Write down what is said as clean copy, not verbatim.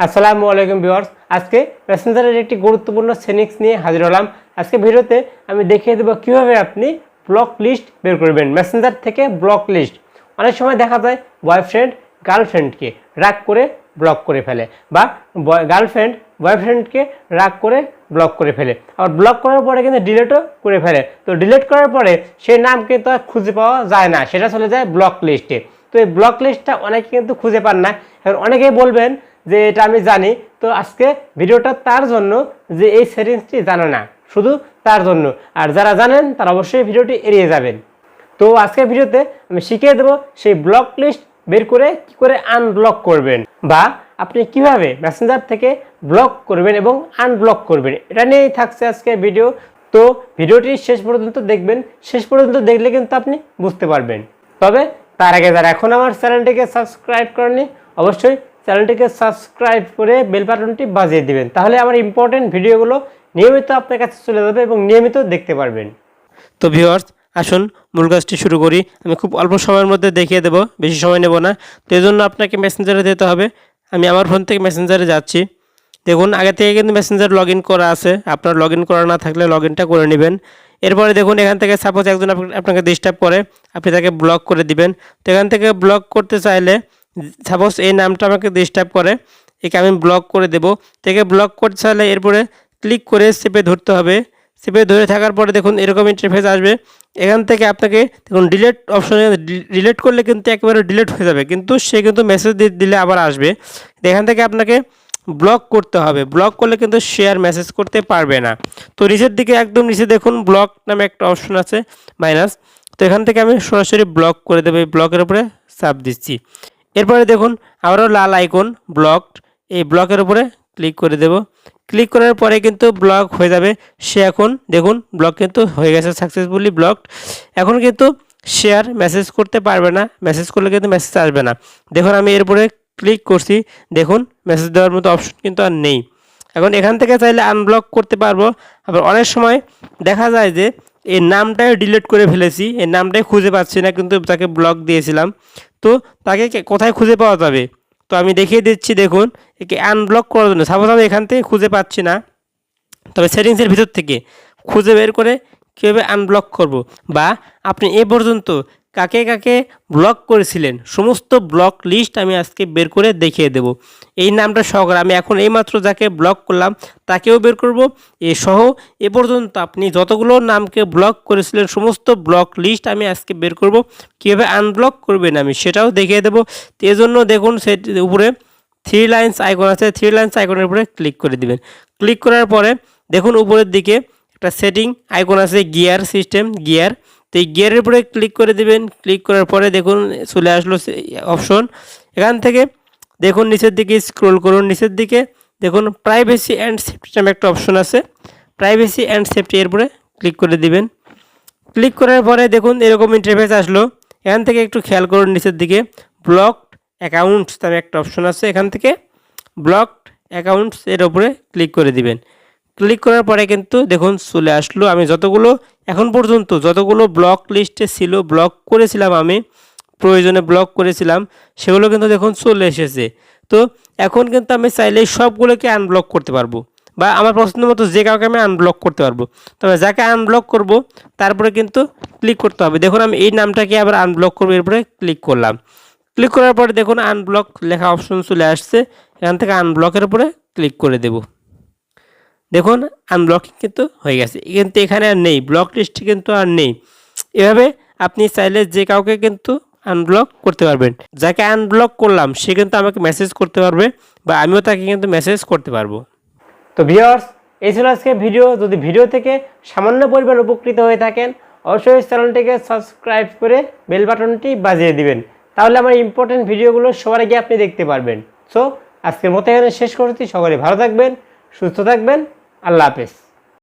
আসসালামু আলাইকুম ভিউয়ার্স, আজকে মেসেঞ্জারের একটি গুরুত্বপূর্ণ সেটিংস নিয়ে হাজির হলাম। আজকে ভিডিওতে আমি দেখিয়ে দেবো কিভাবে আপনি ব্লক লিস্ট বের করবেন, মেসেঞ্জার থেকে ব্লক লিস্ট। অনেক সময় দেখা যায় বয়ফ্রেন্ড গার্লফ্রেন্ডকে রাগ করে ব্লক করে ফেলে, বা গার্লফ্রেন্ড বয়ফ্রেন্ডকে রাগ করে ব্লক করে ফেলে, আর ব্লক করার পরে কিন্তু ডিলিটও করে ফেলে। তো ডিলিট করার পরে সেই নামকে তো আর খুঁজে পাওয়া যায় না, সেটা চলে যায় ব্লক লিস্টে। তো এই ব্লক লিস্টটা অনেকে কিন্তু খুঁজে পান না। এখন অনেকেই বলবেন যে এটা আমি জানি, তো আজকে ভিডিওটা তার জন্য যে এই সেটিংসটি জানে না, শুধু তার জন্য। আর যারা জানেন তারা অবশ্যই ভিডিওটি এড়িয়ে যাবেন। তো আজকের ভিডিওতে আমি শিখিয়ে দেবো সেই ব্লক লিস্ট বের করে কি করে আনব্লক করবেন, বা আপনি কিভাবে মেসেঞ্জার থেকে ব্লক করবেন এবং আনব্লক করবেন, এটা নিয়েই থাকছে আজকে ভিডিও। তো ভিডিওটি শেষ পর্যন্ত দেখবেন, শেষ পর্যন্ত দেখলে কিন্তু আপনি বুঝতে পারবেন। তবে তার আগে যারা এখন আমার চ্যানেলটিকে সাবস্ক্রাইব করেননি, অবশ্যই চ্যানেলটিকে সাবস্ক্রাইব করে বেল বাটনটি বাজিয়ে দিবেন, তাহলে আমার ইম্পর্টেন্ট ভিডিওগুলো নিয়মিত আপনার কাছে চলে যাবে এবং নিয়মিত দেখতে পারবেন। তো ভিউয়ার্স, আসুন মূল কাজটি শুরু করি। আমি খুব অল্প সময়ের মধ্যে দেখিয়ে দেবো, বেশি সময় নেব না। তো এই জন্য আপনাকে মেসেঞ্জারে যেতে হবে। আমি আমার ফোন থেকে মেসেঞ্জারে যাচ্ছি। দেখুন, আগে থেকে কিন্তু মেসেঞ্জার লগ ইন করা আছে, আপনার লগ ইন করা না থাকলে লগ ইনটা করে নেবেন। এরপরে দেখুন, এখান থেকে সাপোজ একজন আপনাকে ডিস্টার্ব করে, আপনি তাকে ব্লক করে দিবেন। তো এখান থেকে ব্লক করতে চাইলে, সাপোজ এই নামটা আমাকে ডিস্টার্ব করে, একে আমি ব্লক করে দেবো। থেকে ব্লক করতে চাইলে এরপরে ক্লিক করে চেপে ধরতে হবে। চেপে ধরে থাকার পরে দেখুন এরকম ইন্টারফেস আসবে। এখান থেকে আপনাকে দেখুন ডিলিট অপশনে ডিলিট করলে কিন্তু একেবারে ডিলিট হয়ে যাবে, কিন্তু সে কিন্তু মেসেজ দিলে আবার আসবে। এখান থেকে আপনাকে ব্লক করতে হবে। ব্লক করলে কিন্তু শেয়ার মেসেজ করতে পারবে না। তো নিচের দিকে একদম নিচে দেখুন ব্লক নামে একটা অপশন আছে, মাইনাস। তো এখান থেকে আমি সরাসরি ব্লক করে দেবো, এই ব্লকের উপরে চাপ দিচ্ছি। এরপরে দেখুন আবারও লাল আইকন ব্লকড, এই ব্লকের উপরে ক্লিক করে দেব। ক্লিক করার পরে কিন্তু ব্লক হয়ে যাবে। সে এখন দেখুন ব্লক কিন্তু হয়ে গেছে, সাকসেসফুলি ব্লকড। এখন কিন্তু শেয়ার মেসেজ করতে পারবে না, মেসেজ করলে কিন্তু মেসেজ আসবে না। দেখুন আমি এর উপরে ক্লিক করছি, দেখুন মেসেজ দেওয়ার মতো অপশন কিন্তু আর নেই। এখন এখান থেকে চাইলে আনব্লক করতে পারবো। আবার অনেক সময় দেখা যায় যে এই নামটাই ডিলিট করে ফেলেছি, এই নামটাই খুঁজে পাচ্ছি না, কিন্তু তাকে ব্লক দিয়েছিলাম। তো তাকে কোথায় খুঁজে পাওয়া যাবে, তো আমি দেখিয়ে দিচ্ছি। দেখুন একে আনব্লক করার জন্য সাপোজ আমি এখান থেকে খুঁজে পাচ্ছি না, তবে সেটিংসের ভিতর থেকে খুঁজে বের করে কীভাবে আনব্লক করব, বা আপনি এ পর্যন্ত কাকে কাকে ব্লক করেছিলেন সমস্ত ব্লক লিস্ট আমি আজকে বের করে দেখিয়ে দেব। এই নামটা সহকারে আমি এখন এইমাত্র যাকে ব্লক করলাম তাকেও বের করব, এ সহ এ পর্যন্ত আপনি যতগুলো নামকে ব্লক করেছিলেন সমস্ত ব্লক লিস্ট আমি আজকে বের করব। কীভাবে আনব্লক করবেন আমি সেটাও দেখিয়ে দেবো। তো এজন্য দেখুন সে উপরে থ্রি লাইন্স আইকন আছে, থ্রি লাইন্স আইকনের উপরে ক্লিক করে দিবেন। ক্লিক করার পরে দেখুন উপরের দিকে একটা সেটিং আইকন আছে, গিয়ার সিস্টেম গিয়ার। তো এই গিয়ারের উপরে ক্লিক করে দিবেন। ক্লিক করার পরে দেখুন চলে আসলো অপশন। এখান থেকে দেখুন নিচের দিকে স্ক্রল করুন, নিচের দিকে দেখুন প্রাইভেসি অ্যান্ড সেফটি নামে একটা অপশন আছে, প্রাইভেসি অ্যান্ড সেফটি এর উপরে ক্লিক করে দিবেন। ক্লিক করার পরে দেখুন এরকম ইন্টারফেস আসলো। এখান থেকে একটু খেয়াল করুন নিচের দিকে ব্লকড অ্যাকাউন্টস নামে একটা অপশন আছে, এখান থেকে ব্লকড অ্যাকাউন্টস এর উপরে ক্লিক করে দিবেন। ক্লিক করার পরে কিন্তু দেখুন চলে আসলো। আমি যতগুলো এখন পর্যন্ত যতগুলো ব্লক লিস্টে ছিল, ব্লক করেছিলাম, আমি প্রয়োজনে ব্লক করেছিলাম, সেগুলো কিন্তু দেখুন চলে এসেছে। তো এখন কিন্তু আমি চাইলেই সবগুলোকে আনব্লক করতে পারবো, বা আমার পছন্দ মতো যে কাউকে আমি আনব্লক করতে পারবো। তবে যাকে আনব্লক করব তারপরে কিন্তু ক্লিক করতে হবে। দেখুন আমি এই নামটাকে আবার আনব্লক করবো, এরপরে ক্লিক করলাম। ক্লিক করার পরে দেখুন আনব্লক লেখা অপশন চলে আসছে, এখান থেকে আনব্লকের উপরে ক্লিক করে দেব। দেখুন আনব্লকিং কিন্তু হয়ে গেছে, কিন্তু এখানে আর নেই, ব্লক লিস্টে কিন্তু আর নেই। এভাবে আপনি চাইলে যে কাউকে কিন্তু আনব্লক করতে পারবেন। যাকে আনব্লক করলাম সে কিন্তু আমাকে মেসেজ করতে পারবে, বা আমিও তাকে কিন্তু মেসেজ করতে পারবো। তো ভিউয়ার্স, এই ছিল আজকে ভিডিও। যদি ভিডিও থেকে সামান্য পরিমাণ উপকৃত হয়ে থাকেন, অবশ্যই চ্যানেলটিকে সাবস্ক্রাইব করে বেল বাটনটি বাজিয়ে দিবেন, তাহলে আমার ইম্পর্টেন্ট ভিডিওগুলো সবার আগে আপনি দেখতে পারবেন। সো আজকের মতো এখানে শেষ করছি। সকলে ভালো থাকবেন, সুস্থ থাকবেন, আল্লাহ হাফেজ।